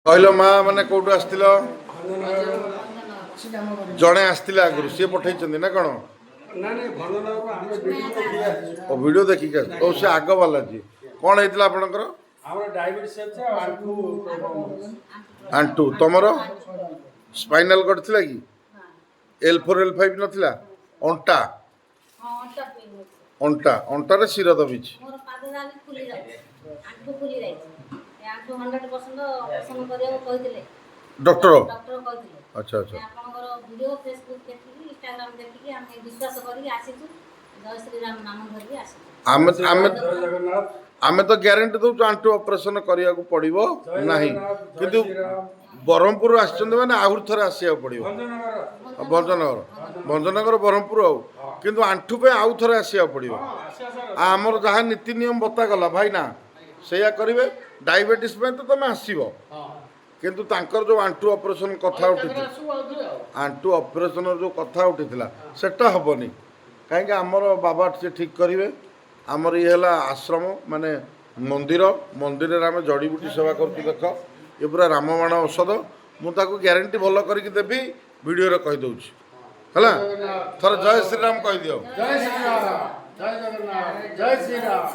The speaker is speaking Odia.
କହିଲ ମା ମାନେ କୋଉଠୁ ଆସିଥିଲ? ଜଣେ ଆସିଥିଲେ ଆଗରୁ, ସିଏ ପଠେଇଛନ୍ତି ନା କ'ଣ? ଓ ଭିଡ଼ିଓ ଦେଖିକି ଆସିଥିଲେ। ଓ ସେ ଆଗ ବାଲା ଯିଏ। କ'ଣ ହେଇଥିଲା ଆପଣଙ୍କର? ଆଣ୍ଠୁ। ତମର ସ୍ପାଇନାଲ କର୍ଡ ଥିଲା କି? L4 L5 ନଥିଲା? ଅଣ୍ଟା ଅଣ୍ଟା ଅଣ୍ଟାରେ ଶିର ଦବିଛି। ଡକ୍ଟର? ଆଚ୍ଛା ଆଚ୍ଛା। ଆମେ ଆମେ ଆମେ ତ ଗ୍ୟାରେଣ୍ଟି ଦଉଛୁ ଆଣ୍ଠୁ ଅପରେସନ କରିବାକୁ ପଡ଼ିବ ନାହିଁ, କିନ୍ତୁ ବ୍ରହ୍ମପୁର ଆସିଛନ୍ତି ମାନେ ଆହୁରି ଥରେ ଆସିବାକୁ ପଡ଼ିବ। ଭଞ୍ଜନଗର ଭଞ୍ଜନଗର ବ୍ରହ୍ମପୁର ଆଉ, କିନ୍ତୁ ଆଣ୍ଠୁ ପାଇଁ ଆଉ ଥରେ ଆସିବାକୁ ପଡ଼ିବ। ଆମର ଯାହା ନୀତି ନିୟମ ବତାଗଲା ଭାଇନା ସେଇଆ କରିବେ। ଡାଇବେଟିସ୍ ପାଇଁ ତ ତମେ ଆସିବ, କିନ୍ତୁ ତାଙ୍କର ଯେଉଁ ଆଣ୍ଠୁ ଅପରେସନ କଥା ଉଠିଥିଲା, ଆଣ୍ଠୁ ଅପରେସନର ଯେଉଁ କଥା ଉଠିଥିଲା ସେଟା ହେବନି। କାହିଁକି ଆମର ବାବା ସେ ଠିକ୍ କରିବେ। ଆମର ଇଏ ହେଲା ଆଶ୍ରମ ମାନେ ମନ୍ଦିରରେ ଆମେ ଜଡ଼ିବୁଟି ସେବା କରୁଛୁ। ଦେଖ ଏ ପୁରା ରାମବାଣ ଔଷଧ, ମୁଁ ତାକୁ ଗ୍ୟାରେଣ୍ଟି ଭଲ କରିକି ଦେବି, ଭିଡ଼ିଓରେ କହିଦେଉଛି ହେଲା। ଥରେ ଜୟ ଶ୍ରୀରାମ କହିଦିଅ। ଜୟ ଶ୍ରୀରାମ, ଜୟ ଜଗନ୍ନାଥ, ଜୟ ଶ୍ରୀରାମ।